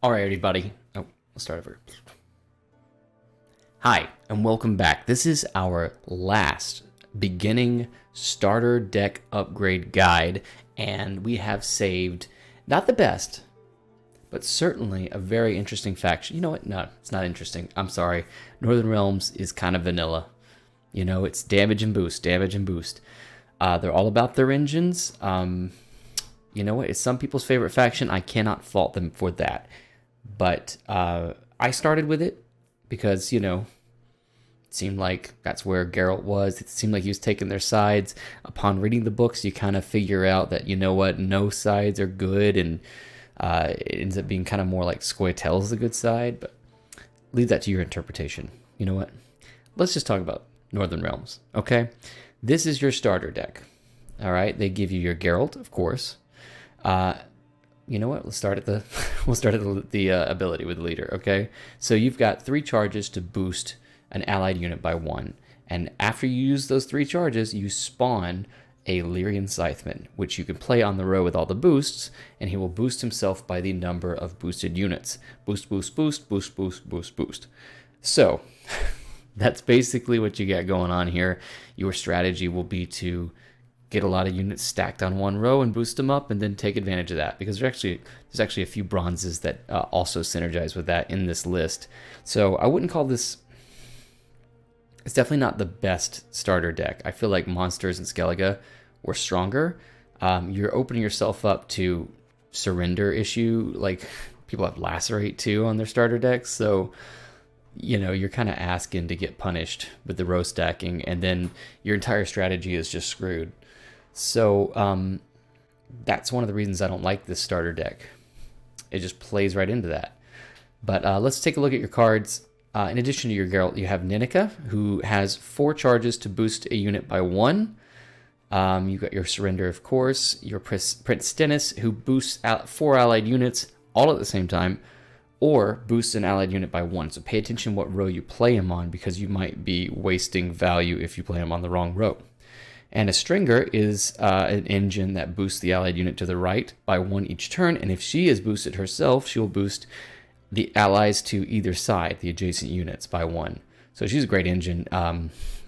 All right, everybody. Oh, let's start over. Hi, and welcome back. This is our last beginning starter deck upgrade guide, and we have saved not the best, but certainly a very interesting faction. You know what? No, it's not interesting. I'm sorry. Northern Realms is kind of vanilla. You know, it's damage and boost, damage and boost. They're all about their engines. You know what? It's some people's favorite faction. I cannot fault them for that. But I started with it because, you know, it seemed like that's where Geralt was. It seemed like he was taking their sides. Upon reading the books, you kind of figure out that, you know what, no sides are good. And it ends up being kind of more like Scoia'tael's the good side. But leave that to your interpretation. You know what? Let's just talk about Northern Realms, okay? This is your starter deck. All right? They give you your Geralt, of course. You know what? Let's start at the ability with the leader. Okay, so you've got 3 charges to boost an allied unit by 1, and after you use those 3 charges, you spawn a Lyrian Scytheman, which you can play on the row with all the boosts, and he will boost himself by the number of boosted units. Boost, boost, boost, boost, boost, boost, boost. So that's basically what you got going on here. Your strategy will be to get a lot of units stacked on one row and boost them up, and then take advantage of that, because there's actually a few bronzes that also synergize with that in this list. So I wouldn't call this, it's definitely not the best starter deck. I feel like Monsters and Skellige were stronger. You're opening yourself up to surrender issue, like people have Lacerate too on their starter decks, so you know, you're kind of asking to get punished with the row stacking, and then your entire strategy is just screwed. So that's one of the reasons I don't like this starter deck. It just plays right into that. But let's take a look at your cards. In addition to your Geralt, you have Ninika, who has 4 charges to boost a unit by 1. You've got your Surrender, of course. Your Prince Stennis, who boosts 4 allied units all at the same time, or boosts an allied unit by 1. So pay attention what row you play him on, because you might be wasting value if you play him on the wrong row. And a Stringer is an engine that boosts the allied unit to the right by 1 each turn, and if she is boosted herself, she'll boost the allies to either side, the adjacent units, by 1. So she's a great engine.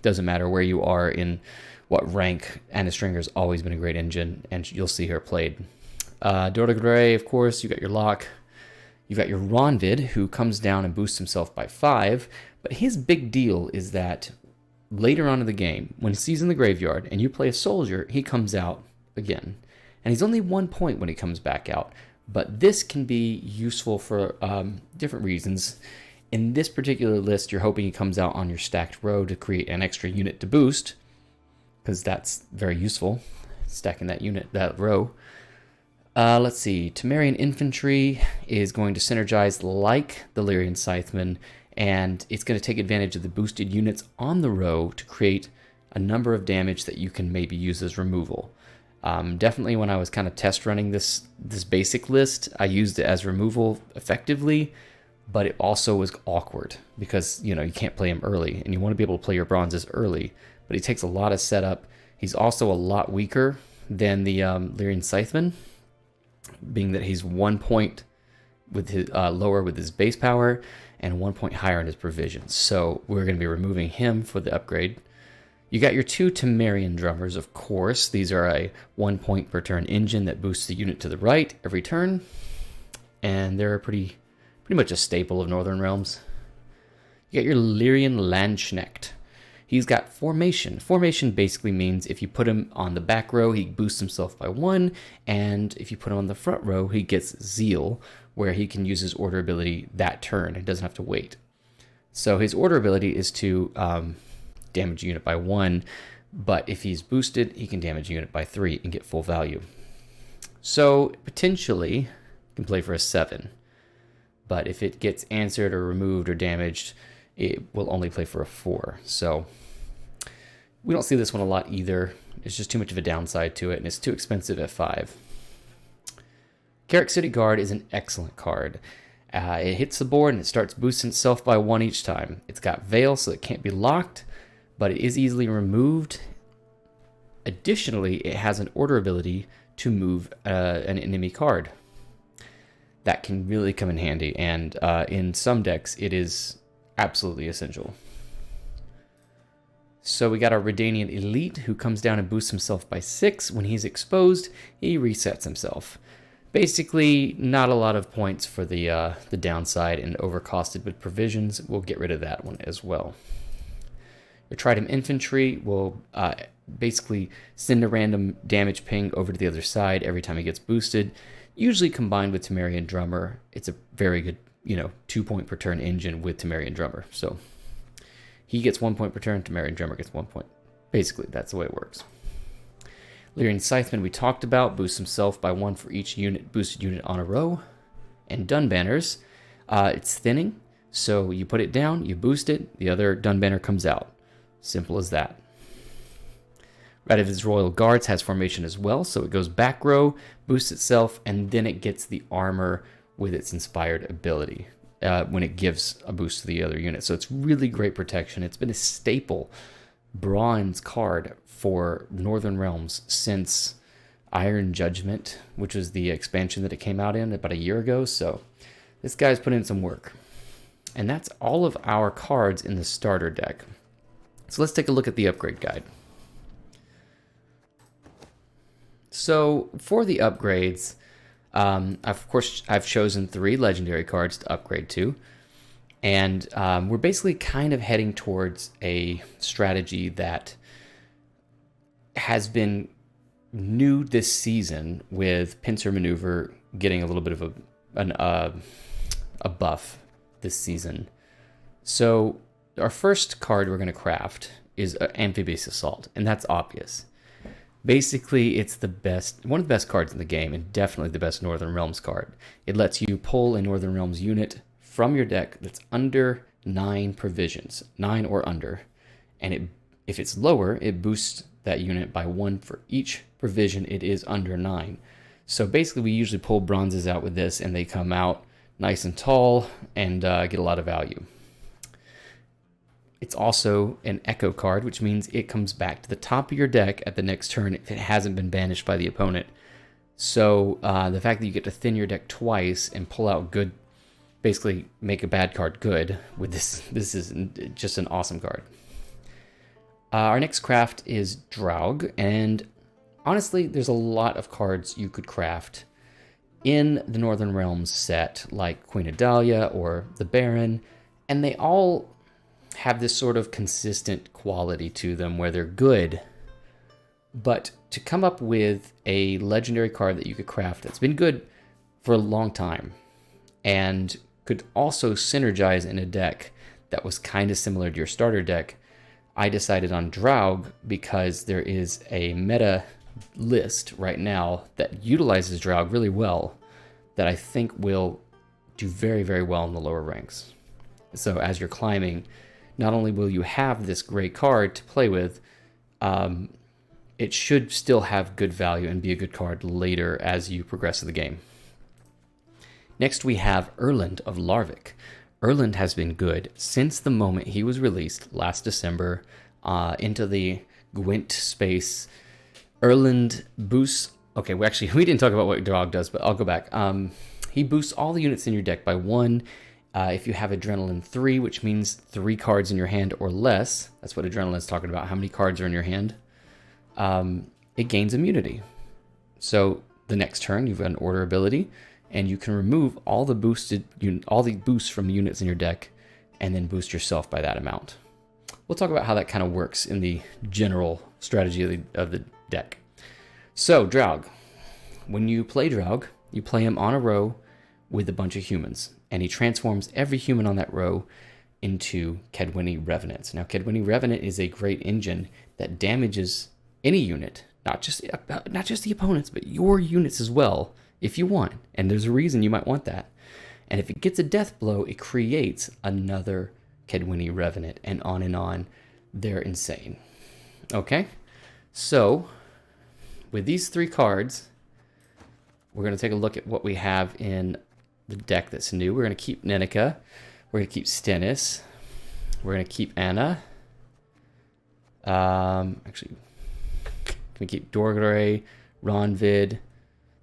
Doesn't matter where you are in what rank, and a Stringer's always been a great engine, and you'll see her played. Dordogne, of course, you got your Lock. You've got your Ronvid, who comes down and boosts himself by 5, but his big deal is that later on in the game, when he's in the graveyard and you play a soldier, he comes out again. And he's only 1 point when he comes back out, but this can be useful for different reasons. In this particular list, you're hoping he comes out on your stacked row to create an extra unit to boost, because that's very useful, stacking that row. Let's see, Temerian Infantry is going to synergize like the Lyrian Scytheman, and it's going to take advantage of the boosted units on the row to create a number of damage that you can maybe use as removal. Definitely when I was kind of test running this basic list, I used it as removal effectively, but it also was awkward because, you know, you can't play him early, and you want to be able to play your bronzes early, but he takes a lot of setup. He's also a lot weaker than the Lyrian Scytheman, being that he's 1 point with his lower with his base power and 1 point higher in his provisions. So we're going to be removing him for the upgrade. You got your 2 Temerian Drummers, of course. These are a 1 point per turn engine that boosts the unit to the right every turn, and they're pretty much a staple of Northern Realms. You got your Lyrian Landsknecht. He's got Formation. Formation basically means if you put him on the back row, he boosts himself by 1, and if you put him on the front row, he gets Zeal, where he can use his order ability that turn. He doesn't have to wait. So his order ability is to damage a unit by 1, but if he's boosted, he can damage a unit by 3 and get full value. So potentially, you can play for a 7, but if it gets answered or removed or damaged, it will only play for a 4. So we don't see this one a lot either. It's just too much of a downside to it, and it's too expensive at 5. Carrick City Guard is an excellent card. It hits the board and it starts boosting itself by 1 each time. It's got Veil, so it can't be locked, but it is easily removed. Additionally, it has an order ability to move an enemy card. that can really come in handy, and in some decks it is absolutely essential. So we got our Redanian Elite, who comes down and boosts himself by 6. When he's exposed, he resets himself. Basically, not a lot of points for the downside, and overcosted with provisions. We'll get rid of that one as well. Your Trident Infantry will basically send a random damage ping over to the other side every time he gets boosted. Usually combined with Temerian Drummer. It's a very good, 2-point per turn engine with Temerian Drummer. So he gets 1 point per turn, Temerian Drummer gets 1 point. Basically, that's the way it works. Lyrian Scytheman we talked about, boosts himself by 1 for each boosted unit on a row. And Dun Banners, it's thinning, so you put it down, you boost it, the other Dun Banner comes out. Simple as that. Radiviz's Royal Guards has formation as well, so it goes back row, boosts itself, and then it gets the armor with its inspired ability when it gives a boost to the other unit. So it's really great protection. It's been a staple bronze card for Northern Realms since Iron Judgment, which was the expansion that it came out in about a year ago. So this guy's put in some work. And that's all of our cards in the starter deck. So let's take a look at the upgrade guide. So for the upgrades, of course, I've chosen 3 legendary cards to upgrade to. And we're basically kind of heading towards a strategy that has been new this season, with Pincer Maneuver getting a little bit of a buff this season. So our first card we're going to craft is Amphibious Assault, and that's obvious. Basically, it's one of the best cards in the game, and definitely the best Northern Realms card. It lets you pull a Northern Realms unit from your deck that's under 9 provisions, 9 or under, and if it's lower, it boosts that unit by 1 for each provision it is under 9. So basically, we usually pull bronzes out with this, and they come out nice and tall and get a lot of value. It's also an echo card, which means it comes back to the top of your deck at the next turn if it hasn't been banished by the opponent. So the fact that you get to thin your deck twice and pull out good, basically make a bad card good with this is just an awesome card. Our next craft is Draug, and honestly, there's a lot of cards you could craft in the Northern Realms set, like Queen of Dahlia or the Baron, and they all have this sort of consistent quality to them where they're good. But to come up with a legendary card that you could craft that's been good for a long time and could also synergize in a deck that was kind of similar to your starter deck, I decided on Draug because there is a meta list right now that utilizes Draug really well that I think will do very, very well in the lower ranks. So as you're climbing, not only will you have this great card to play with, it should still have good value and be a good card later as you progress through the game. Next we have Erland of Larvik. Erland has been good since the moment he was released last December into the Gwent space. Erland boosts... Okay, we didn't talk about what Draug does, but I'll go back. He boosts all the units in your deck by 1. If you have Adrenaline 3, which means 3 cards in your hand or less, that's what Adrenaline is talking about, how many cards are in your hand, it gains immunity. So the next turn, you've got an order ability, and you can remove all the boosts from the units in your deck, and then boost yourself by that amount. We'll talk about how that kind of works in the general strategy of the deck. So Draug. When you play Draug, you play him on a row with a bunch of humans, and he transforms every human on that row into Kedwini Revenants. Now, Kedwini Revenant is a great engine that damages any unit, not just the opponents, but your units as well, if you want. And there's a reason you might want that. And if it gets a death blow, it creates another Kedwini Revenant, and on. They're insane. Okay? So, with these 3 cards, we're going to take a look at what we have in the deck that's new. We're going to keep Nenica. We're going to keep Stennis. We're going to keep Anna. Actually, can we keep Dorgray, Ronvid,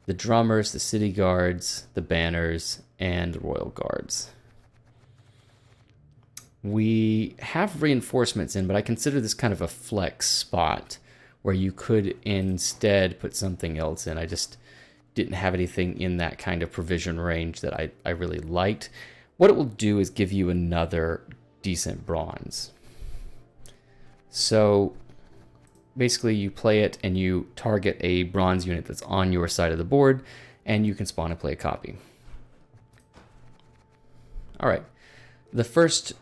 the drummers, the city guards, the banners, and the royal guards. We have reinforcements in, but I consider this kind of a flex spot where you could instead put something else in. I just didn't have anything in that kind of provision range that I really liked. What it will do is give you another decent bronze. So basically you play it and you target a bronze unit that's on your side of the board, and you can spawn and play a copy. All right, the first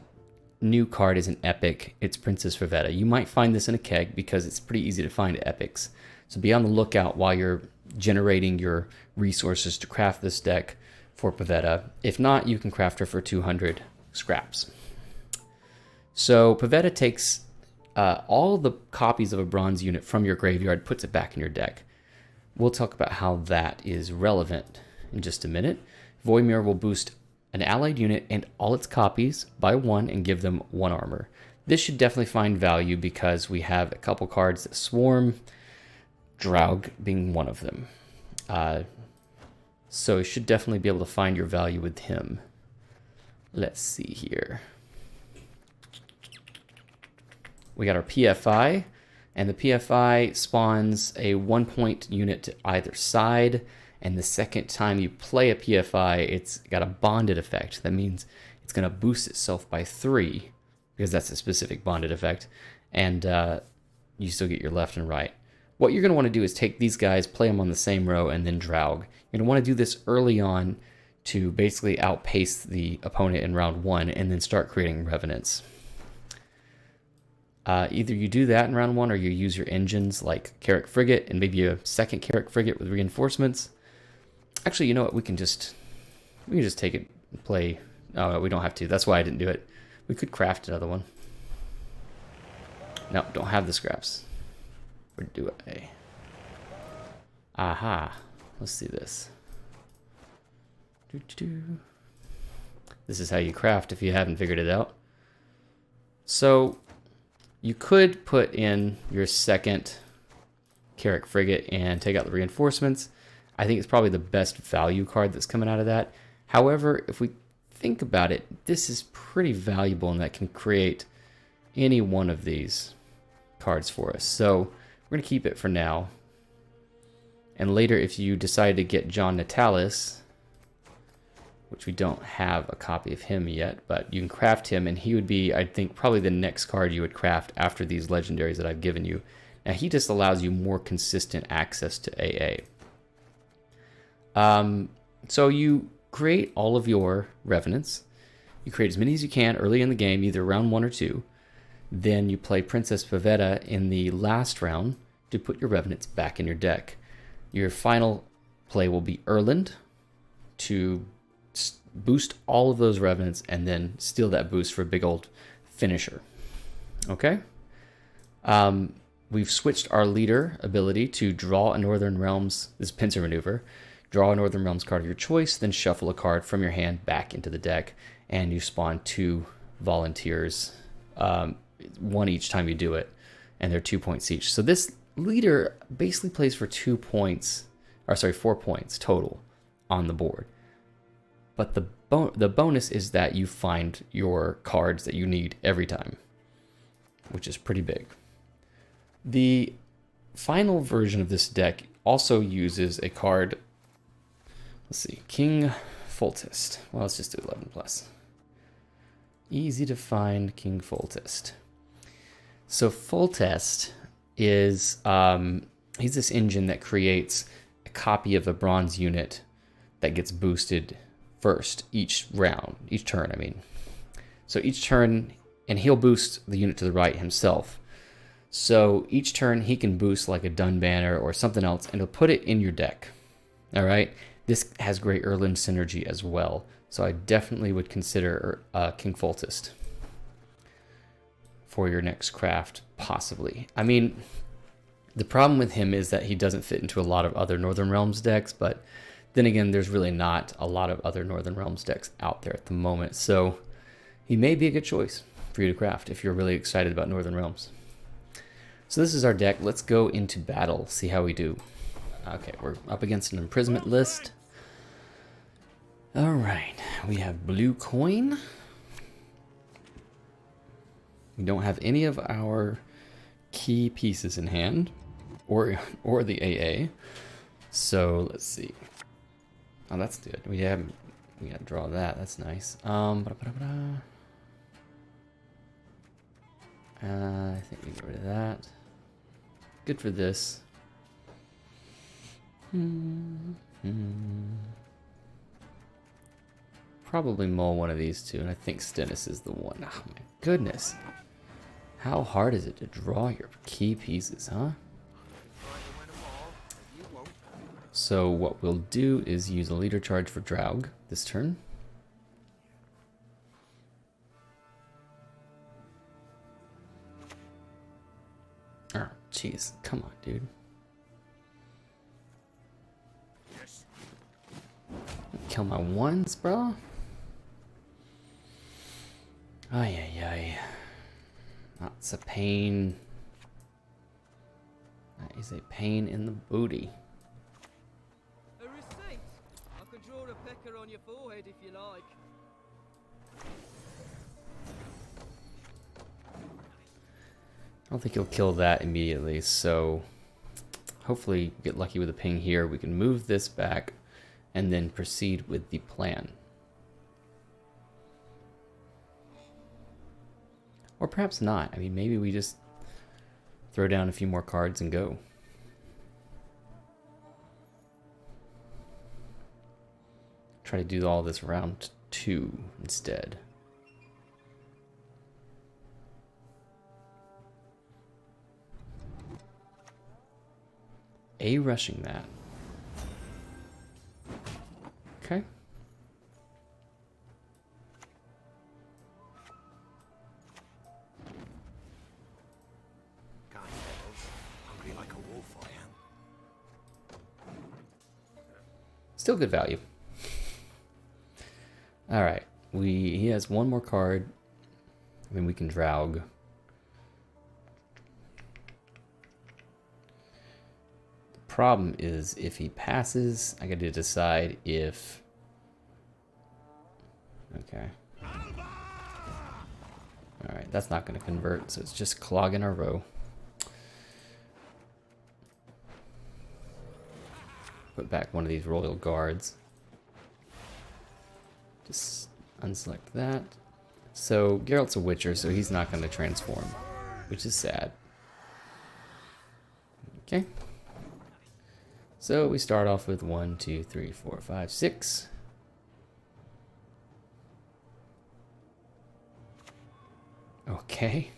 new card is an epic. It's Princess Pavetta. You might find this in a keg because it's pretty easy to find epics. So be on the lookout while you're generating your resources to craft this deck for Pavetta. If not, you can craft her for 200 scraps. So Pavetta takes all the copies of a bronze unit from your graveyard, puts it back in your deck. We'll talk about how that is relevant in just a minute. Voimir will boost an allied unit and all its copies by 1 and give them 1 armor. This should definitely find value because we have a couple cards that swarm, Draug being one of them. So you should definitely be able to find your value with him. Let's see here. We got our PFI, and the PFI spawns a 1-point unit to either side. And the second time you play a PFI, it's got a bonded effect. That means it's going to boost itself by 3, because that's a specific bonded effect. And you still get your left and right. What you're going to want to do is take these guys, play them on the same row, and then Draug. You're going to want to do this early on to basically outpace the opponent in round 1, and then start creating revenants. Either you do that in round 1, or you use your engines like Carrack Frigate, and maybe a second Carrack Frigate with reinforcements. Actually, you know what? We can just take it and play. Oh, no, we don't have to. That's why I didn't do it. We could craft another one. No, don't have the scraps. Or do I? Aha. Let's see this. This is how you craft if you haven't figured it out. So you could put in your second Carrack Frigate and take out the reinforcements. I think it's probably the best value card that's coming out of that. However, if we think about it, this is pretty valuable, and that can create any one of these cards for us. So we're going to keep it for now. And later, if you decide to get John Natalis, which we don't have a copy of him yet, but you can craft him, and he would be, I think, probably the next card you would craft after these legendaries that I've given you. Now, he just allows you more consistent access to AA. So you create all of your revenants. You create as many as you can early in the game, either round 1 or 2. Then you play Princess Pavetta in the last round to put your revenants back in your deck. Your final play will be Erland to boost all of those revenants and then steal that boost for a big old finisher. Okay? We've switched our leader ability to draw a Northern Realms, this pincer maneuver. Draw a Northern Realms card of your choice, then shuffle a card from your hand back into the deck, and you spawn 2 volunteers, 1 each time you do it, and they're 2 points each. So this leader basically plays for 4 points total on the board. But the bonus is that you find your cards that you need every time, which is pretty big. The final version of this deck also uses a card. Let's see, King Foltest. Well, let's just do 11 plus. Easy to find King Foltest. So Foltest is he's this engine that creates a copy of a bronze unit that gets boosted first each turn. I mean, so each turn, and he'll boost the unit to the right himself. So each turn he can boost like a Dun Banner or something else, and he'll put it in your deck. All right. This has great Erland synergy as well, so I definitely would consider King Foltest for your next craft, possibly. I mean, the problem with him is that he doesn't fit into a lot of other Northern Realms decks, but then again, there's really not a lot of other Northern Realms decks out there at the moment, so he may be a good choice for you to craft if you're really excited about Northern Realms. So this is our deck. Let's go into battle, see how we do. Okay, we're up against an imprisonment list. Alright, we have blue coin. We don't have any of our key pieces in hand, or the AA. So let's see. Oh, that's good. We gotta draw that. That's nice. I think we get rid of that. Good for this. Probably mull one of these two, and I think Stennis is the one. Oh my goodness. How hard is it to draw your key pieces, huh? So what we'll do is use a leader charge for Draug this turn. Oh, jeez. Come on, dude. Kill my ones, bro. Ay, ay, ay. That's a pain. That is a pain in the booty. A receipt? I can draw a pecker on your forehead if you like. I don't think he'll kill that immediately, so hopefully get lucky with a ping here. We can move this back and then proceed with the plan. Or perhaps not. I mean, maybe we just throw down a few more cards and go. Try to do all this round 2 instead. A rushing that. Okay. Hungry like a wolf, I am. Still good value. All right, he has one more card. I mean, we can Draug. The problem is if he passes, I got to decide if. Okay. All right, that's not going to convert, so it's just clogging our row. Put back one of these royal guards. Just unselect that. So Geralt's a Witcher, so he's not going to transform, which is sad. Okay. So we start off with 1, 2, 3, 4, 5, 6. Okay.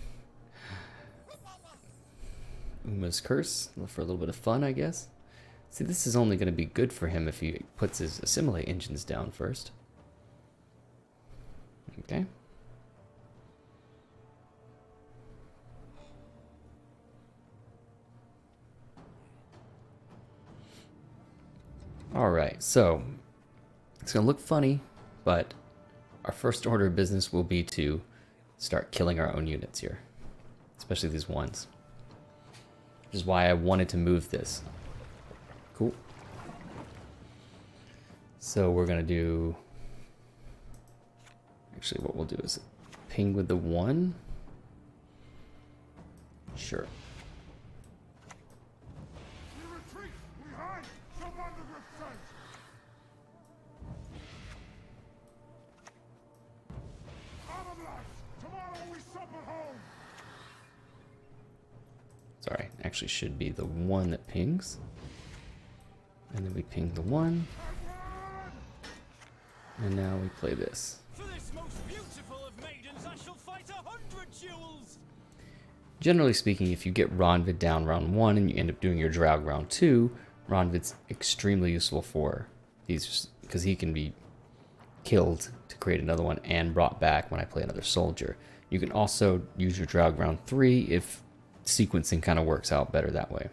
Uma's Curse, for a little bit of fun, I guess. See, this is only going to be good for him if he puts his assimilate engines down first. Okay. All right, so it's going to look funny, but our first order of business will be to start killing our own units here, especially these ones, which is why I wanted to move this. Cool. So we're going to do... Actually, what we'll do is ping with the 1. Sure. Sorry, actually should be the 1 that pings. And then we ping the 1. And now we play this. For this most beautiful of maidens, I shall fight 100 duels. Generally speaking, if you get Ronvid down round 1 and you end up doing your Draug round 2, Ronvid's extremely useful for these, because he can be killed to create another one and brought back when I play another soldier. You can also use your Draug round 3 if sequencing kind of works out better that way.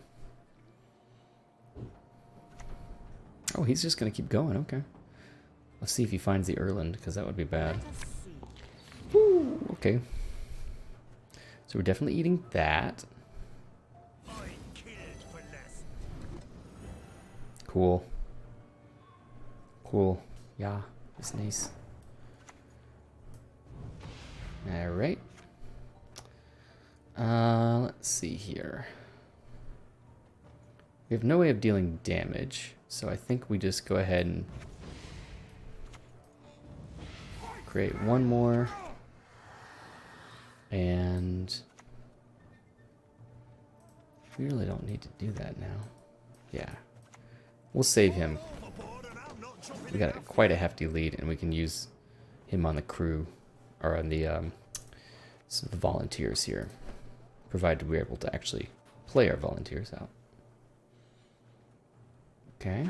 Oh, he's just going to keep going. Okay. Let's see if he finds the Erland, because that would be bad. Woo, okay. So we're definitely eating that. Cool. Cool. Yeah, it's nice. Alright. Let's see here. We have no way of dealing damage, so I think we just go ahead and create one more. And we really don't need to do that now. Yeah. We'll save him. We got quite a hefty lead, and we can use him on the crew, or on the some of the volunteers here, provided we're able to actually play our volunteers out. Okay.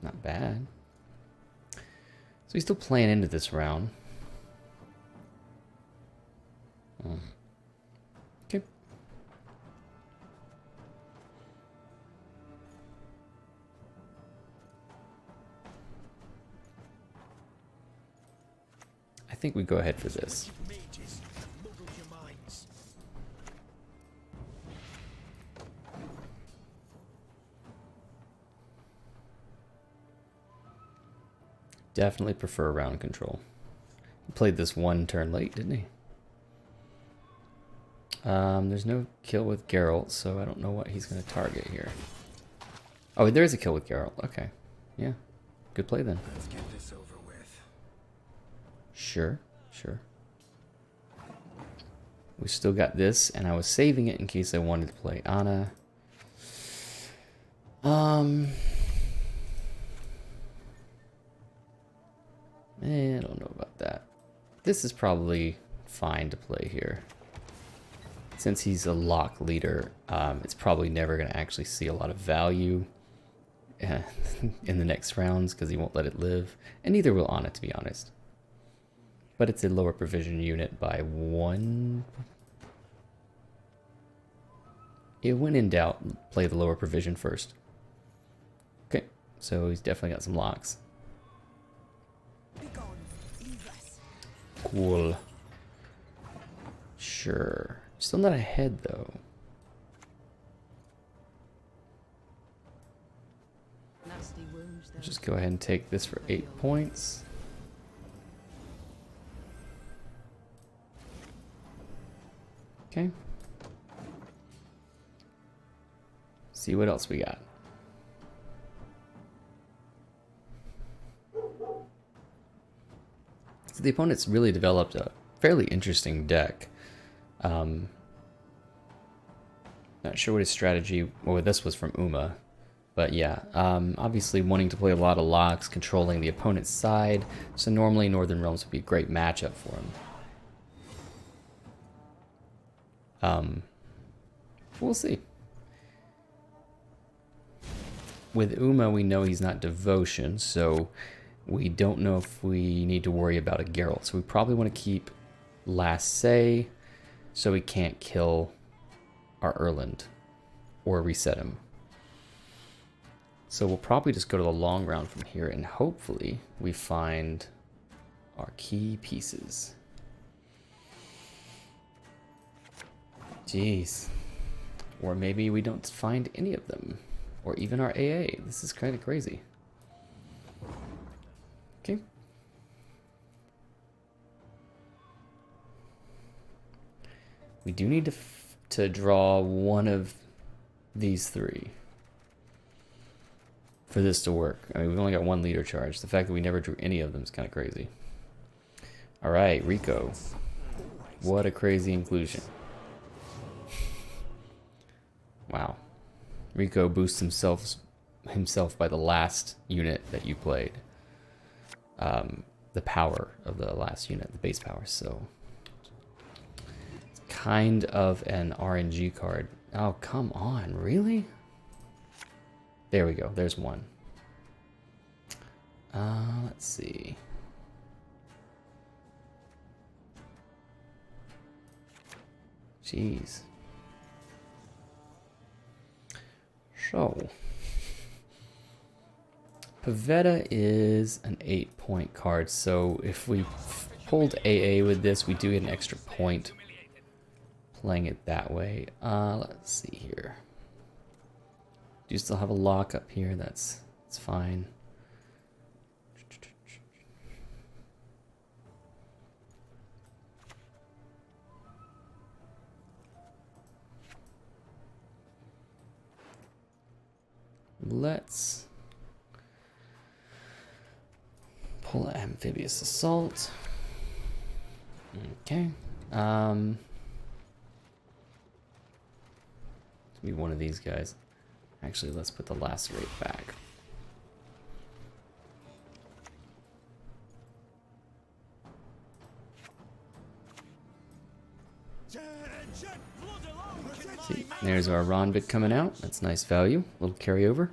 Not bad. So he's still playing into this round. Okay. I think we go ahead for this. Definitely prefer round control. He played this one turn late, didn't he? There's no kill with Geralt, so I don't know what he's going to target here. Oh, there is a kill with Geralt. Okay. Yeah. Good play then. Let's get this over with. Sure. Sure. We still got this, and I was saving it in case I wanted to play Anna. I don't know about that. This is probably fine to play here. Since he's a lock leader, it's probably never going to actually see a lot of value in the next rounds because he won't let it live. And neither will Anna, to be honest. But it's a lower provision unit by 1. Yeah, when in doubt, play the lower provision first. Okay, so he's definitely got some locks. Cool. Sure. Still not ahead, though. Just go ahead and take this for 8 points. Okay. See what else we got. So the opponent's really developed a fairly interesting deck. Not sure what his strategy, well, this was from Uma, but yeah, obviously wanting to play a lot of locks, controlling the opponent's side, so normally Northern Realms would be a great matchup for him. We'll see. With Uma, we know he's not Devotion, so we don't know if we need to worry about a Geralt, so we probably want to keep Last Say, so he can't kill our Erland or reset him. So we'll probably just go to the long round from here, and hopefully we find our key pieces. Jeez. Or maybe we don't find any of them, or even our AA. This is kind of crazy. Okay. We do need to draw one of these 3 for this to work. I mean, we've only got 1 leader charge. The fact that we never drew any of them is kind of crazy. All right, Rico. What a crazy inclusion. Wow. Rico boosts himself by the last unit that you played. The power of the last unit, the base power. So it's kind of an RNG card. Oh, come on, really? There we go. There's one. Let's see. Jeez. So, Pavetta is an 8-point card, so if we pulled AA with this, we do get an extra point playing it that way. Let's see here. Do you still have a lock up here? That's fine. Let's pull Amphibious Assault. Okay. Be one of these guys. Actually, let's put the lacerate back. See, there's our Ronvid coming out. That's nice value. Little carryover.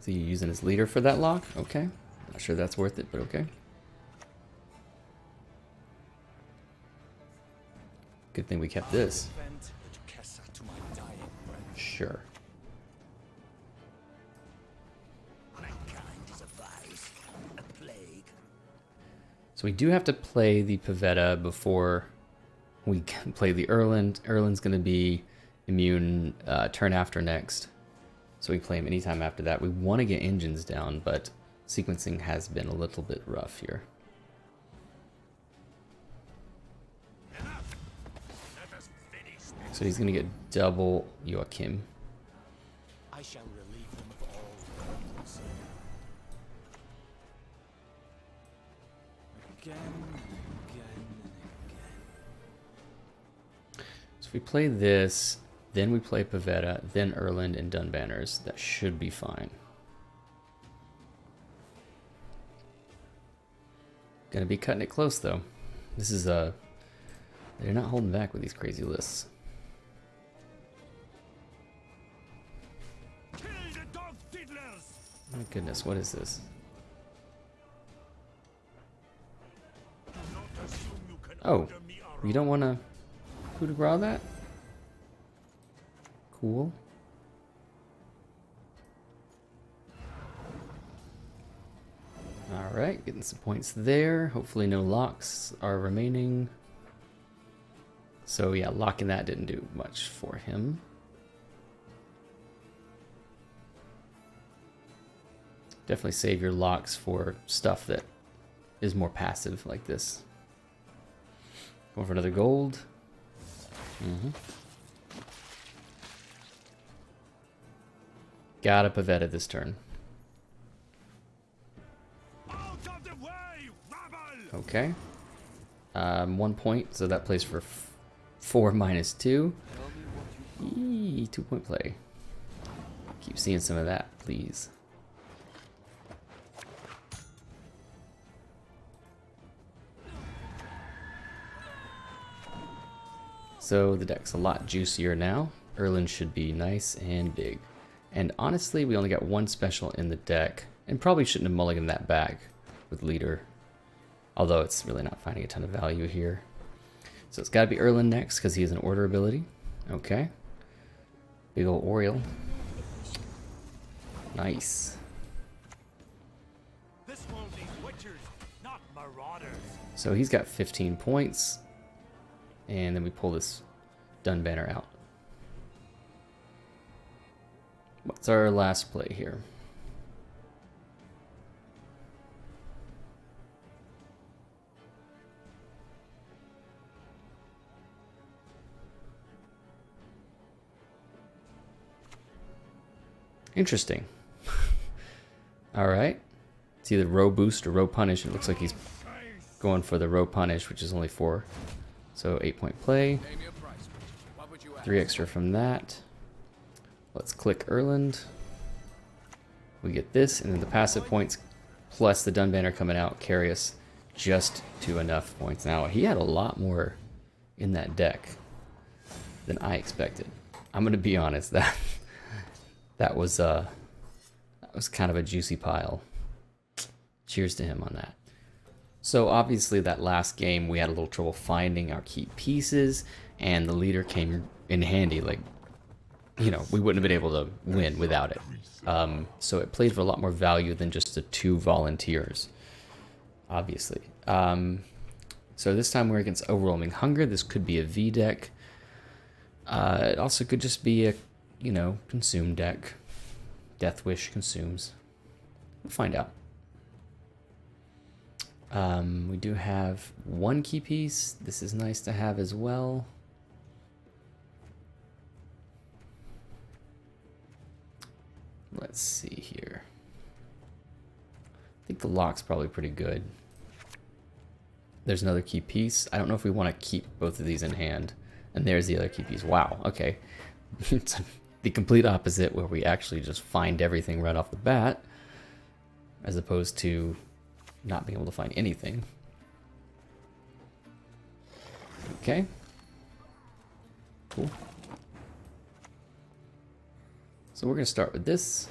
So you're using his leader for that lock? Okay. Not sure that's worth it, but okay. Good thing we kept this. Sure. So we do have to play the Pavetta before we can play the Erland. Erland's going to be immune turn after next. So we play him anytime after that. We want to get engines down, but sequencing has been a little bit rough here. So he's going to get double Joachim. I shall relieve them of all burdens. Again, again, again. So if we play this, then we play Pavetta, then Erland and Dunbanners, that should be fine. Gonna be cutting it close though. This is they're not holding back with these crazy lists. My goodness, what is this? Oh, you don't want to coup de grace that? Cool. Alright, getting some points there. Hopefully no locks are remaining. So yeah, locking that didn't do much for him. Definitely save your locks for stuff that is more passive like this. Going for another gold. Got a Pavetta this turn. Okay. 1 point, so that plays for 4 minus 2. 2-point play. Keep seeing some of that, please. So the deck's a lot juicier now. Erland should be nice and big. And honestly, we only got one special in the deck, and probably shouldn't have mulliganed that back with leader. Although it's really not finding a ton of value here. So it's got to be Erland next because he has an order ability. Okay. Big old Oriole. Nice. This world needs witchers, not marauders. So he's got 15 points. And then we pull this Dunbanner out. What's our last play here? Interesting. All right. It's either row boost or row punish. It looks like he's going for the row punish, which is only 4. So 8-point play. 3 extra from that. Let's click Erland. We get this, and then the passive points plus the Dunbanner coming out carry us just to enough points. Now, he had a lot more in that deck than I expected. I'm going to be honest, that was kind of a juicy pile. Cheers to him on that. So obviously that last game we had a little trouble finding our key pieces, and the leader came in handy. Like, you know, we wouldn't have been able to win without it. So it played for a lot more value than just the 2 volunteers, obviously. So this time we're against Overwhelming Hunger. This could be a V deck. It also could just be a, you know, consume deck. Death Wish consumes. We'll find out. We do have one key piece. This is nice to have as well. Let's see here. I think the lock's probably pretty good. There's another key piece. I don't know if we want to keep both of these in hand. And there's the other key piece. Wow, okay. It's the complete opposite, where we actually just find everything right off the bat, as opposed to not being able to find anything. Okay. Cool. So we're going to start with this.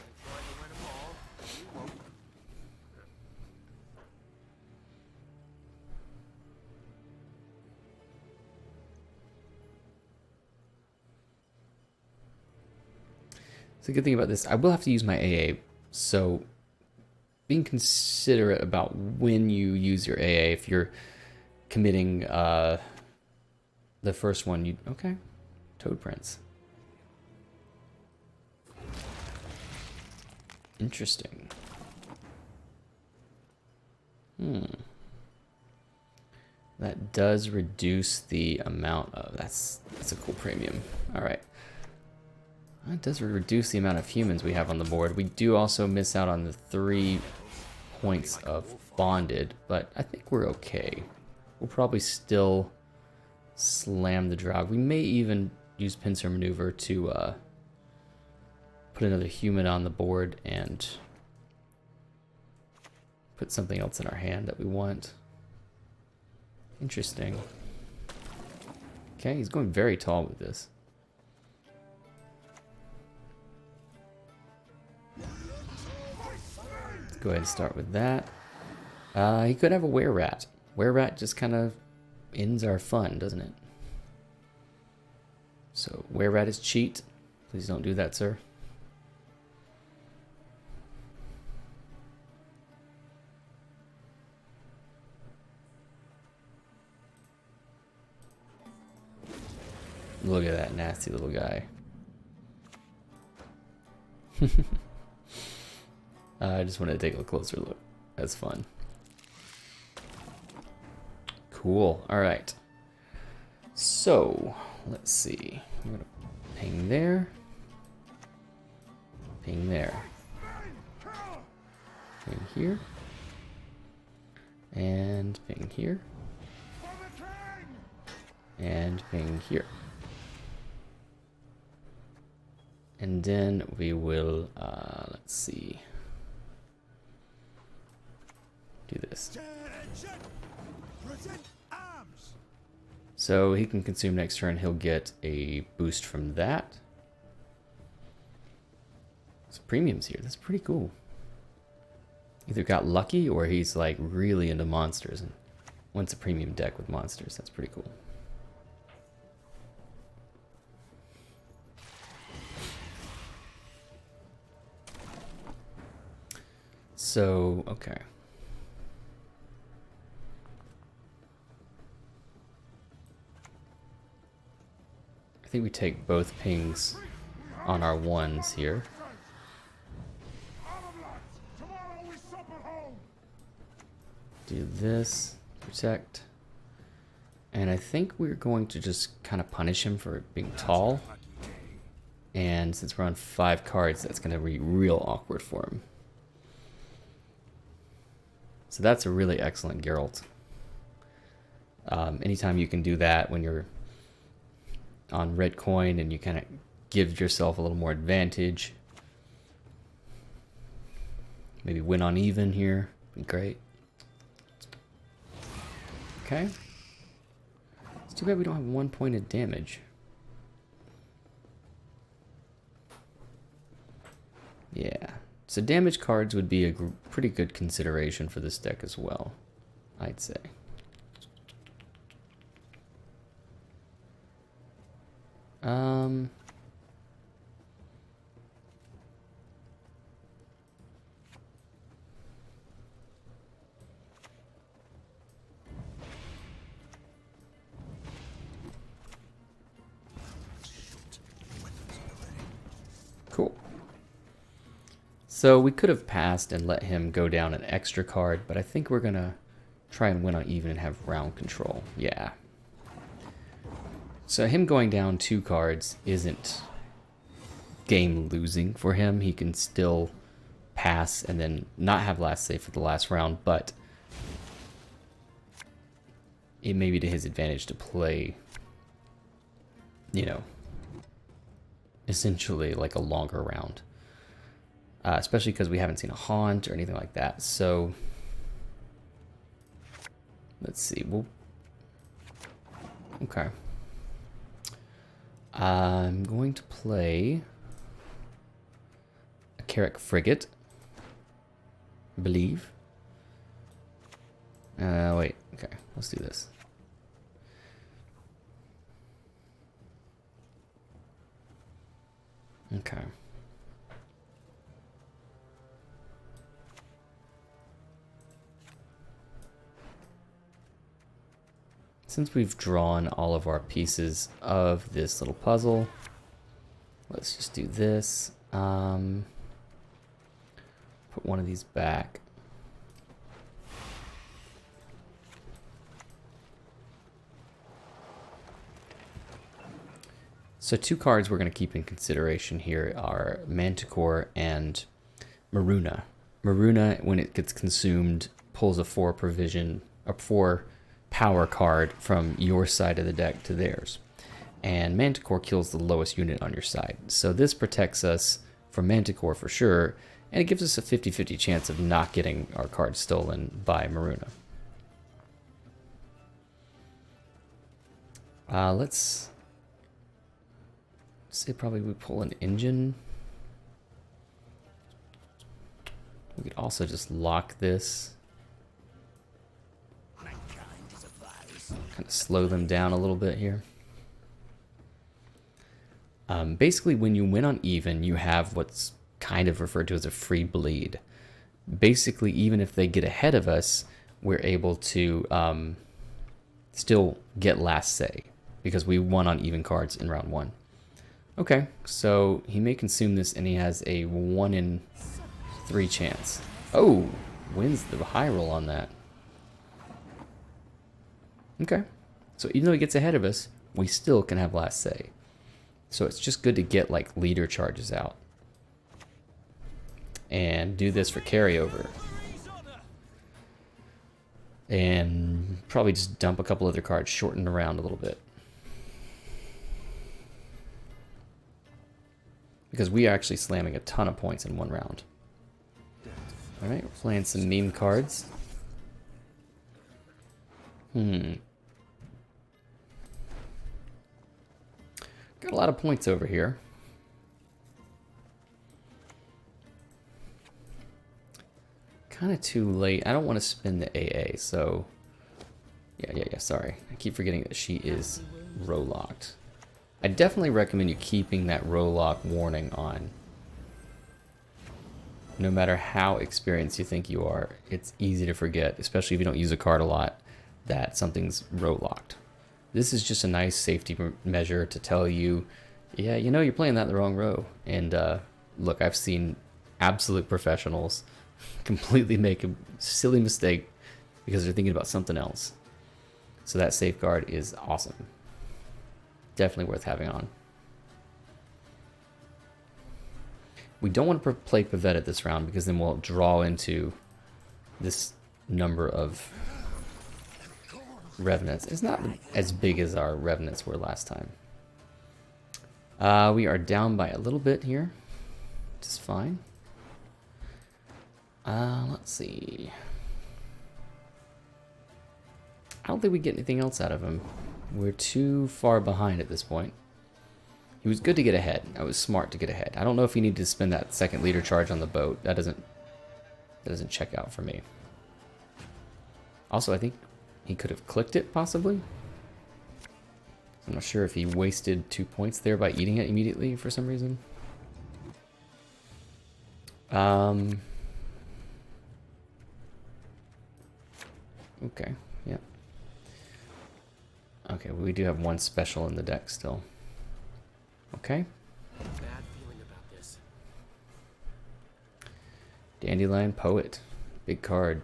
So the good thing about this, I will have to use my AA, so being considerate about when you use your AA. If you're committing the first one, you okay, Toad Prince. Interesting. That does reduce the amount of, that's a cool premium. All right. That does reduce the amount of humans we have on the board. We do also miss out on the 3 points of bonded, but I think we're okay. We'll probably still slam the Draug. We may even use pincer maneuver to put another human on the board and put something else in our hand that we want. Interesting. Okay, he's going very tall with this. Let's go ahead and start with that. He could have a were-rat. Were-rat just kind of ends our fun, doesn't it? So, were-rat is cheat. Please don't do that, sir. Look at that nasty little guy. I just wanted to take a closer look. That's fun. Cool. All right. So, let's see. I'm going to ping there. Ping there. Ping here. And ping here. And ping here. And then we will, let's see, do this. So he can consume next turn, he'll get a boost from that. Some premiums here, that's pretty cool. Either got lucky or he's like really into monsters and wants a premium deck with monsters. That's pretty cool. So, okay. I think we take both pings on our ones here. Do this, protect. And I think we're going to just kind of punish him for being tall. And since we're on 5 cards, that's going to be real awkward for him. So that's a really excellent Geralt. Anytime you can do that when you're on red coin and you kind of give yourself a little more advantage. Maybe win on even here. Great. Okay. It's too bad we don't have 1 point of damage. Yeah. So damage cards would be a pretty good consideration for this deck as well, I'd say. So we could have passed and let him go down an extra card, but I think we're gonna try and win on even and have round control. Yeah. So him going down 2 cards isn't game losing for him. He can still pass and then not have last save for the last round, but it may be to his advantage to play, you know, essentially like a longer round. Especially because we haven't seen a haunt or anything like that. So let's see. Okay. I'm going to play a Carrick Frigate, I believe. Wait. Okay, let's do this. Okay. Since we've drawn all of our pieces of this little puzzle, let's just do this. Put one of these back. So 2 cards we're going to keep in consideration here are Manticore and Maruna. Maruna, when it gets consumed, pulls a 4 power card from your side of the deck to theirs. And Manticore kills the lowest unit on your side. So this protects us from Manticore for sure, and it gives us a 50-50 chance of not getting our card stolen by Maruna. Let's say probably we pull an engine. We could also just lock this. Kind of slow them down a little bit here. Basically, when you win on even, you have what's kind of referred to as a free bleed. Basically, even if they get ahead of us, we're able to still get last say because we won on even cards in round 1. Okay, so he may consume this and he has a 1 in 3 chance. Oh, wins the high roll on that. Okay, so even though he gets ahead of us, we still can have last say. So it's just good to get like leader charges out. And do this for carryover. And probably just dump a couple other cards, shorten around a little bit. Because we are actually slamming a ton of points in 1 round. Alright, we're playing some meme cards. Got a lot of points over here. Kind of too late. I don't want to spin the AA, so... Yeah, sorry. I keep forgetting that she is row locked. I definitely recommend you keeping that row lock warning on. No matter how experienced you think you are, it's easy to forget, especially if you don't use a card a lot, that something's row locked. This is just a nice safety measure to tell you, yeah, you know you're playing that in the wrong row. And look, I've seen absolute professionals completely make a silly mistake because they're thinking about something else. So that safeguard is awesome. Definitely worth having on. We don't want to play Pavetta this round because then we'll draw into this number of Revenants. It's not as big as our Revenants were last time. We are down by a little bit here, which is fine. Let's see. I don't think we get anything else out of him. We're too far behind at this point. He was good to get ahead. I was smart to get ahead. I don't know if he needed to spend that second leader charge on the boat. That doesn't check out for me. Also, I think he could have clicked it, possibly. I'm not sure if he wasted 2 points there by eating it immediately for some reason. Okay, yeah. Okay, we do have 1 special in the deck still. Okay. Bad feeling about this. Dandelion Poet. Big card.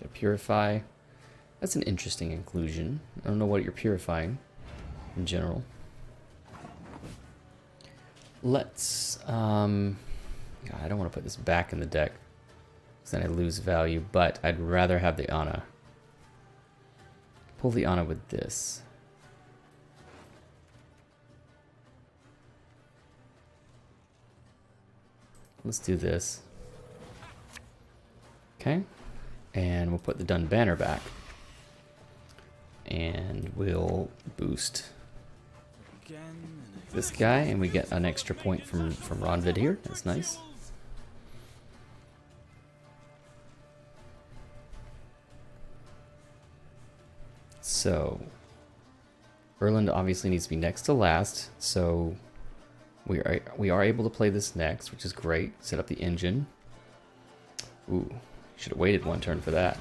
Got Purify. That's an interesting inclusion. I don't know what you're purifying in general. Let's, God, I don't want to put this back in the deck because then I lose value, but I'd rather have the Ana. Pull the Ana with this. Let's do this. Okay. And we'll put the Dun Banner back. And we'll boost this guy, and we get an extra point from Ronvid here. That's nice. So, Erland obviously needs to be next to last, so we are able to play this next, which is great. Set up the engine. Ooh, should have waited one turn for that.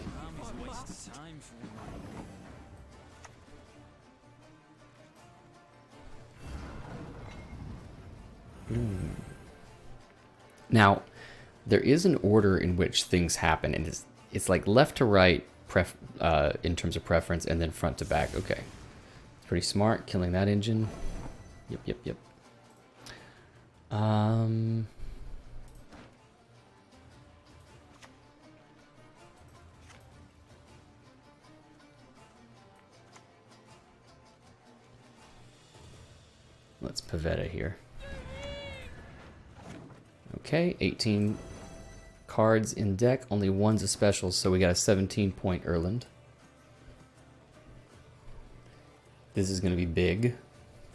Now, there is an order in which things happen, and it's like left to right in terms of preference, and then front to back. Okay, pretty smart, killing that engine. Yep. Let's Pavetta here. Okay, 18 cards in deck. Only one's a special, so we got a 17-point Erland. This is going to be big.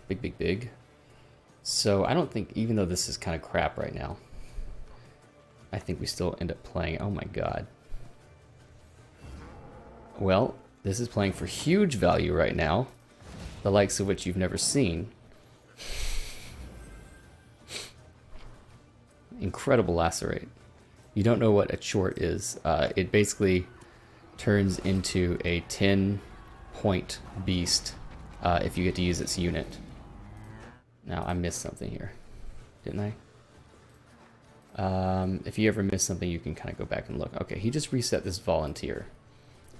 Big. So I don't think, even though this is kind of crap right now, I think we still end up playing. Oh my god. Well, this is playing for huge value right now, the likes of which you've never seen. Incredible Lacerate. You don't know what a Chort is. It basically turns into a 10-point beast if you get to use its unit. Now, I missed something here, didn't I? If you ever miss something, you can kind of go back and look. Okay, he just reset this volunteer.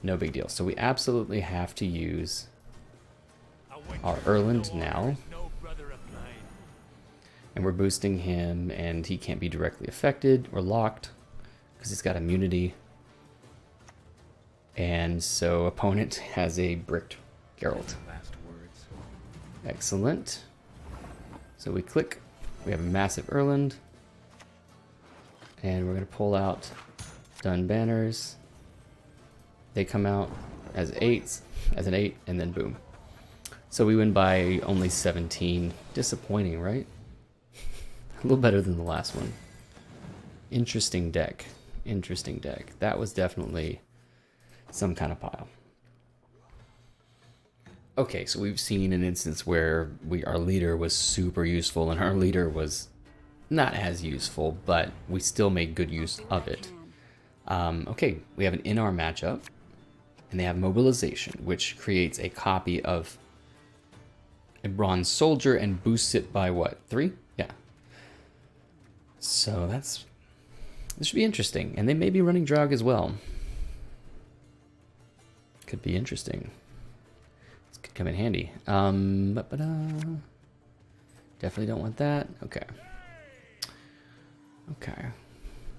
No big deal. So we absolutely have to use our Erland now. And we're boosting him, and he can't be directly affected or locked because he's got immunity. And so opponent has a bricked Geralt. Excellent. So we click. We have a massive Erland. And we're going to pull out Dun Banners. They come out as 8s, as an 8, and then boom. So we win by only 17. Disappointing, right? A little better than the last one. Interesting deck. That was definitely some kind of pile. Okay, so we've seen an instance where our leader was super useful and our leader was not as useful, but we still made good use of it. Okay, we have an in our matchup, and they have mobilization, which creates a copy of a bronze soldier and boosts it by what, 3? Yeah. So this should be interesting, and they may be running Draug as well. Could be interesting. This could come in handy. Definitely don't want that. Okay.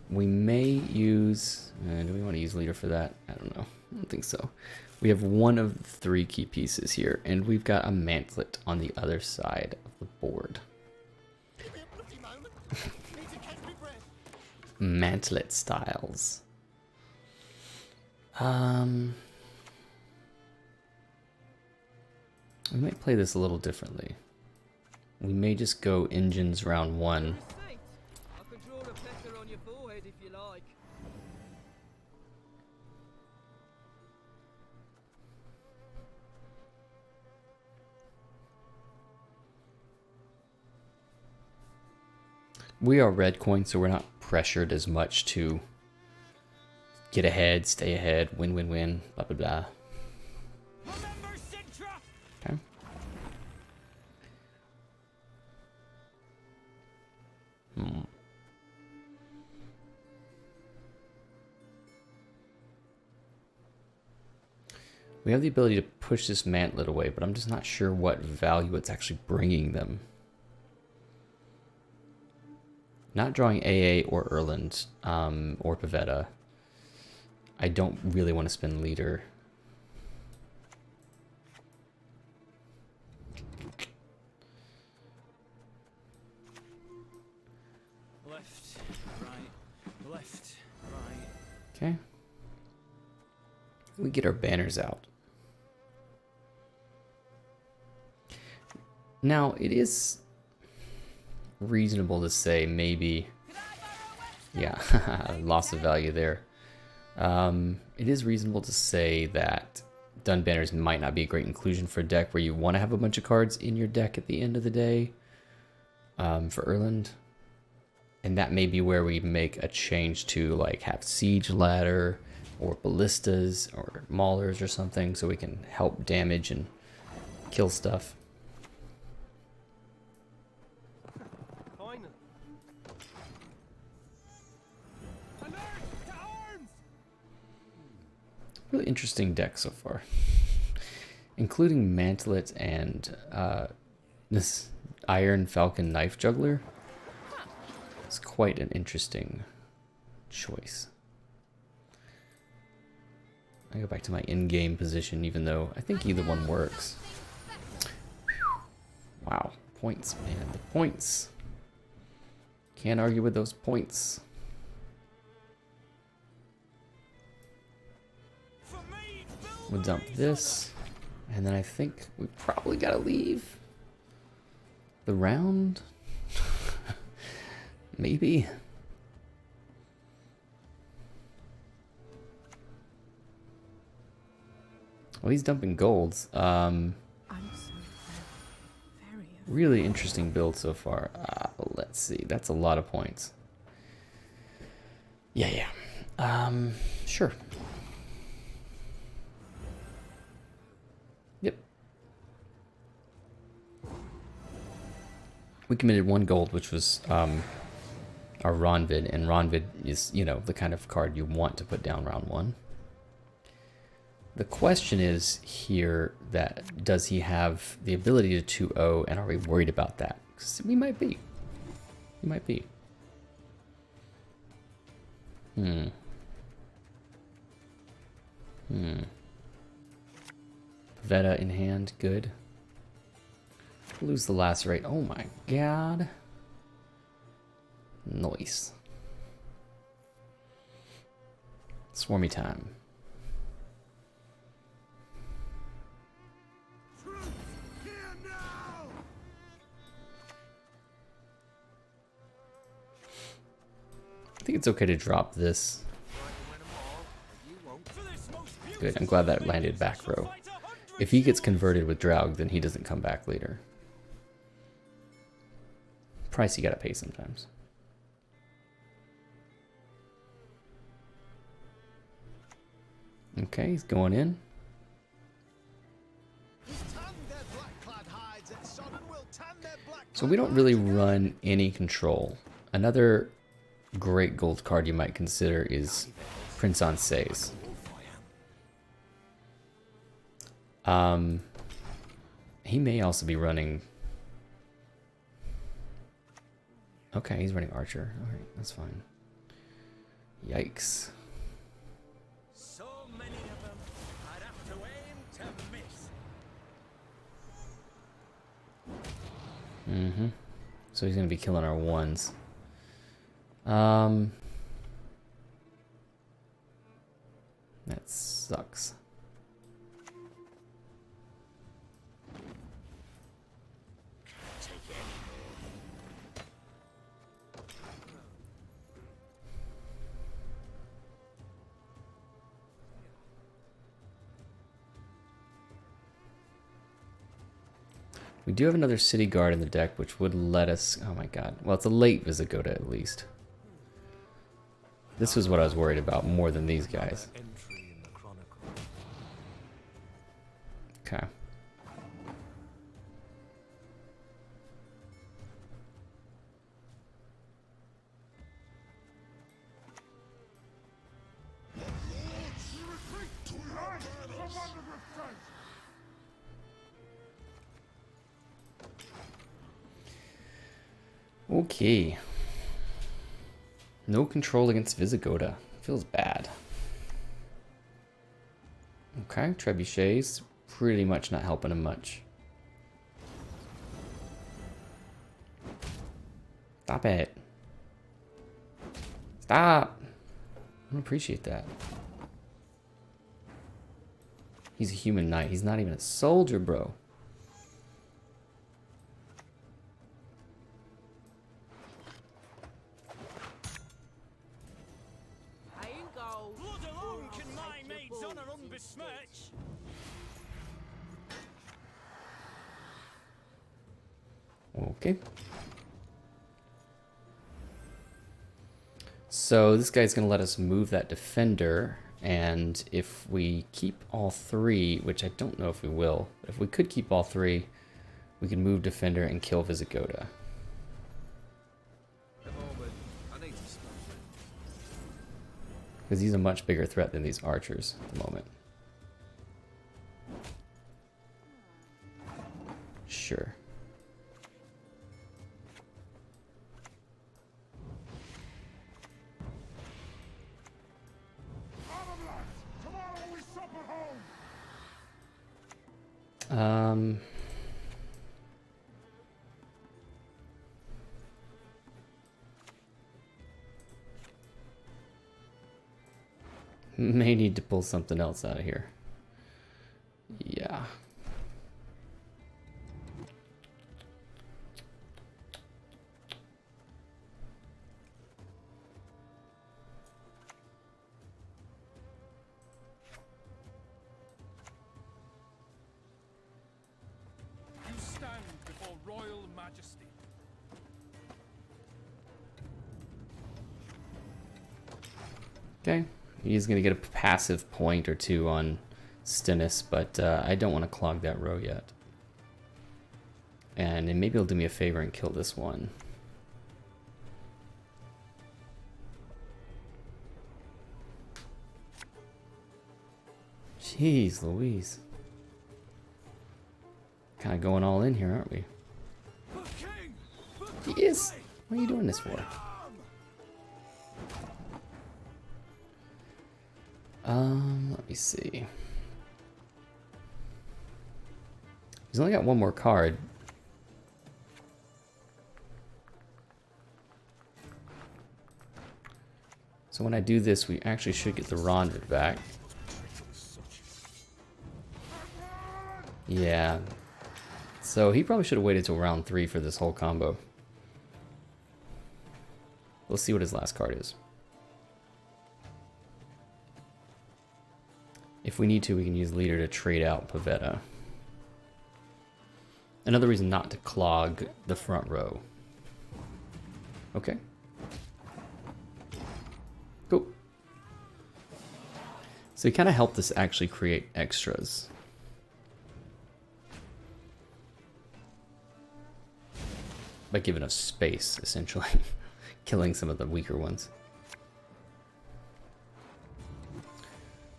We may use. Do we want to use leader for that? I don't know. I don't think so. We have one of the 3 key pieces here, and we've got a mantlet on the other side of the board. Mantlet styles. We might play this a little differently. We may just go engines round 1. I can draw a pecker on your forehead if you like. We are red coin, so we're not pressured as much to get ahead, stay ahead, win, blah, blah, blah. Okay. We have the ability to push this mantlet away, but I'm just not sure what value it's actually bringing them. Not drawing AA or Erland or Pavetta. I don't really want to spend leader. Left, right, left, right. Okay. We get our banners out. Now, it is reasonable to say maybe, yeah, loss of value there. It is reasonable to say that done banners might not be a great inclusion for a deck where you want to have a bunch of cards in your deck at the end of the day for Erland. And that may be where we make a change to like have siege ladder or ballistas or maulers or something so we can help damage and kill stuff. Finally. Alert to arms! Really interesting deck so far. Including Mantlet and this Iron Falcon Knife Juggler. It's quite an interesting choice. I go back to my in-game position, even though I think either one works. Wow, points, man, the points. Can't argue with those points. We'll dump this, and then I think we probably gotta leave the round. Maybe. Well, he's dumping golds. Really interesting build so far. Let's see. That's a lot of points. Yeah. Sure. Yep. We committed 1 gold, which was our Ronvid, and Ronvid is, you know, the kind of card you want to put down round 1. The question is here that does he have the ability to 2-0, and are we worried about that? 'Cause we might be. We might be. Pavetta in hand, good. Lose the lacerate. Oh my god. Nice. Swarmy time. I think it's okay to drop this. Good, I'm glad that landed back row. If he gets converted with Draug, then he doesn't come back later. Price you gotta pay sometimes. Okay, he's going in. So we don't really run any control. Another great gold card you might consider is Prince Anse's. He may also be running. Okay, he's running Archer. Alright, that's fine. Yikes. So many of them, I'd have to aim to miss. So he's gonna be killing our 1s. That sucks. We do have another City Guard in the deck, which would let us... Oh my god. Well, it's a late Visigoda at least. This was what I was worried about more than these guys. Okay. Okay. No control against Visigoda. Feels bad. Okay, Trebuchet's pretty much not helping him much. Stop it. Stop. I don't appreciate that. He's a human knight. He's not even a soldier, bro. Paying gold. Blood alone can my maid's honor unbesmirch. Okay. So this guy's going to let us move that defender, and if we keep all three, which I don't know if we will, but if we could keep all three, we can move defender and kill Visigoda. At the moment, I need to stop it. Because he's a much bigger threat than these archers at the moment. Sure. May need to pull something else out of here. Yeah. You stand before royal majesty. Okay. He's going to get a passive point or two on Stennis, but I don't want to clog that row yet. And then maybe he'll do me a favor and kill this one. Jeez Louise. Kind of going all in here, aren't we? He is. What are you doing this for? Let me see. He's only got one more card. So when I do this, we actually should get the Rondred back. Yeah. So he probably should have waited till round 3 for this whole combo. We'll see what his last card is. If we need to, we can use leader to trade out Pavetta. Another reason not to clog the front row. Okay. Cool. So he kind of helped us actually create extras. By giving us space, essentially. Killing some of the weaker ones.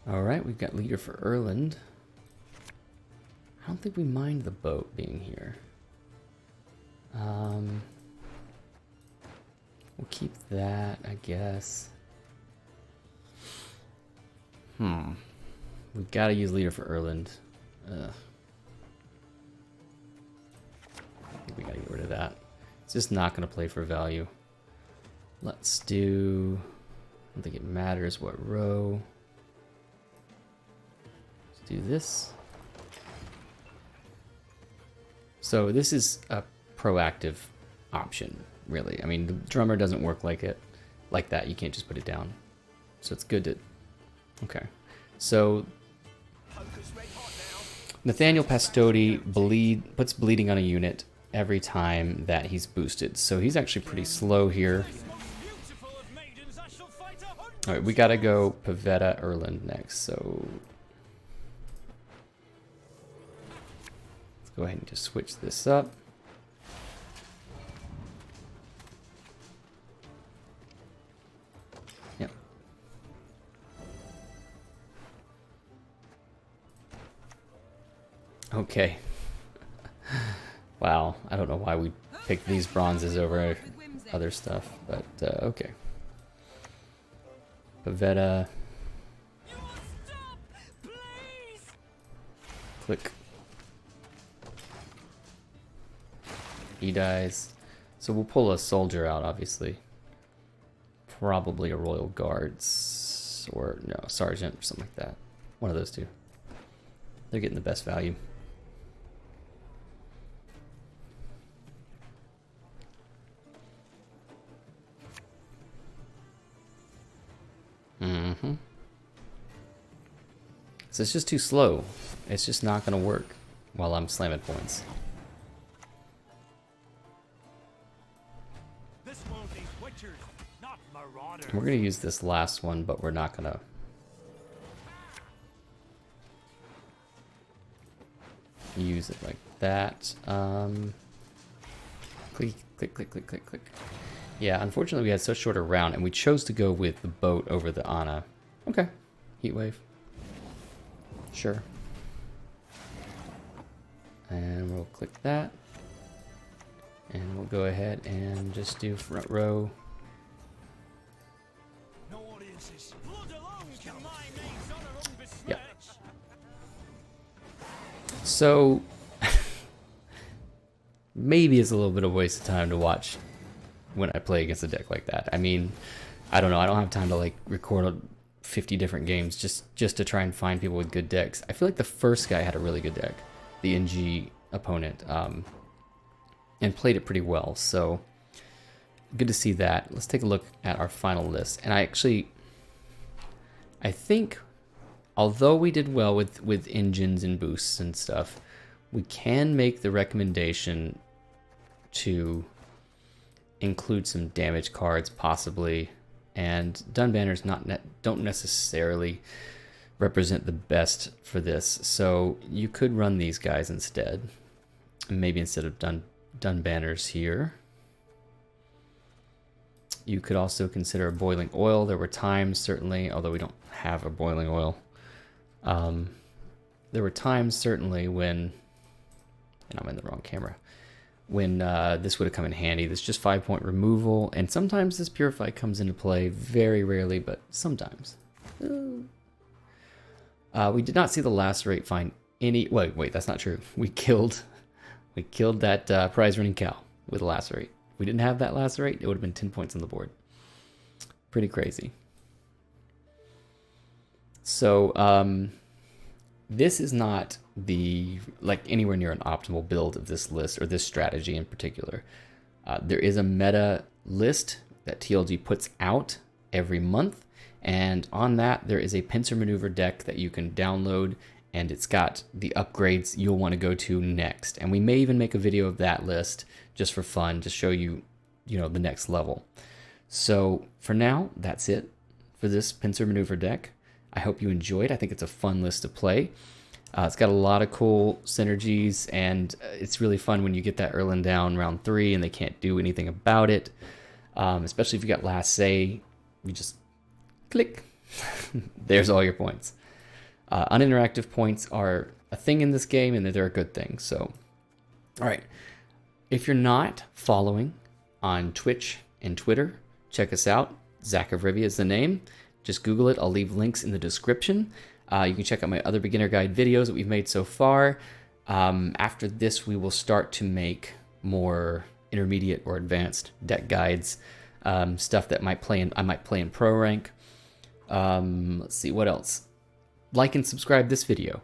Alright, we've got leader for Erland. I don't think we mind the boat being here. We'll keep that, I guess. We've got to use leader for Erland. I think we got to get rid of that. It's just not going to play for value. Let's do... I don't think it matters what row. Let's do this. So this is a proactive option, really. I mean, the drummer doesn't work like that. You can't just put it down. So it's good to... Okay. So Nathaniel Pastodi puts bleeding on a unit every time that he's boosted. So he's actually pretty slow here. Alright, we gotta go Pavetta Erland next, so let's go ahead and just switch this up. Yep. Okay. Wow, I don't know why we picked these bronzes over other stuff, but okay. Pavetta. You must stop, please. Click. He dies. So we'll pull a soldier out, obviously. Probably a royal guards or no, sergeant or something like that. One of those two. They're getting the best value. So it's just too slow. It's just not going to work while I'm slamming points. This world needs witchers, not marauders. We're going to use this last one, but we're not going to. Use it like that. Click, click, click, click, click, click. Yeah, unfortunately we had so short a round, and we chose to go with the boat over the Anna. Okay, heat wave. Sure. And we'll click that. And we'll go ahead and just do front row. No audiences. Blood alone can my name's honor unbesmirched. Yep. So, maybe it's a little bit of a waste of time to watch when I play against a deck like that. I mean, I don't know. I don't have time to like record 50 different games just to try and find people with good decks. I feel like the first guy had a really good deck, the NG opponent, and played it pretty well. So good to see that. Let's take a look at our final list. And I think, although we did well with engines and boosts and stuff, we can make the recommendation to include some damage cards possibly. And Dun banners don't necessarily represent the best for this, so you could run these guys instead. Maybe instead of dun banners here. You could also consider a boiling oil. There were times, certainly, although we don't have a boiling oil. There were times, certainly, when, and I'm in the wrong camera, when this would have come in handy. This is just 5-point removal, and sometimes this Purify comes into play, very rarely, but sometimes. We did not see the Lacerate find any, wait, that's not true. We killed that prize running cow with Lacerate. If we didn't have that Lacerate, it would have been 10 points on the board. Pretty crazy. So, this is not anywhere near an optimal build of this list or this strategy in particular. There is a meta list that TLG puts out every month, and on that there is a pincer maneuver deck that you can download, and it's got the upgrades you'll want to go to next. And we may even make a video of that list just for fun to show you, the next level. So for now, that's it for this pincer maneuver deck. I hope you enjoyed. I think it's a fun list to play. It's got a lot of cool synergies, and it's really fun when you get that Erland down round 3 and they can't do anything about it. Especially if you got last say, you just click. There's all your points. Uninteractive points are a thing in this game, and they're a good thing. So, all right. If you're not following on Twitch and Twitter, check us out. Zach of Rivia is the name. Just Google it. I'll leave links in the description. You can check out my other beginner guide videos that we've made so far. After this, we will start to make more intermediate or advanced deck guides, stuff that I might play in pro rank. Let's see what else. Like and subscribe this video.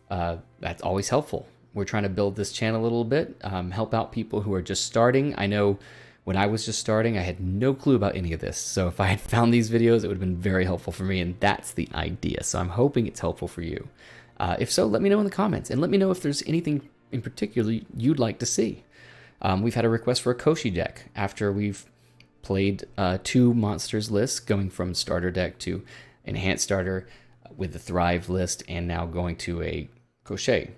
That's always helpful. We're trying to build this channel a little bit, help out people who are just starting. I know when I was just starting, I had no clue about any of this. So if I had found these videos, it would have been very helpful for me, and that's the idea. So I'm hoping it's helpful for you. If so, let me know in the comments, and let me know if there's anything in particular you'd like to see. We've had a request for a Koshi deck after we've played 2 monsters lists, going from starter deck to enhanced starter with the Thrive list, and now going to a Koshi.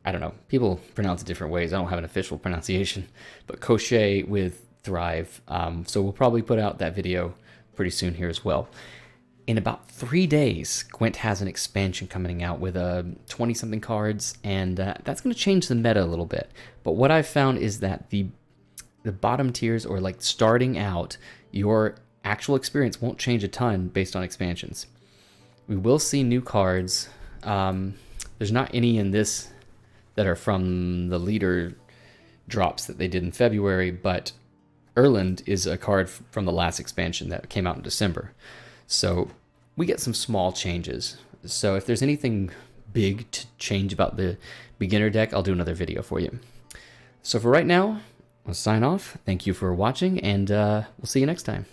I don't know. People pronounce it different ways. I don't have an official pronunciation, but Koshi with Thrive. So we'll probably put out that video pretty soon here as well. In about 3 days, Gwent has an expansion coming out with 20-something cards, and that's going to change the meta a little bit. But what I've found is that the the bottom tiers, or like starting out, your actual experience won't change a ton based on expansions. We will see new cards. There's not any in this that are from the leader drops that they did in February, but Erland is a card from the last expansion that came out in December. So we get some small changes. So if there's anything big to change about the beginner deck, I'll do another video for you. So for right now, I'll sign off. Thank you for watching, and we'll see you next time.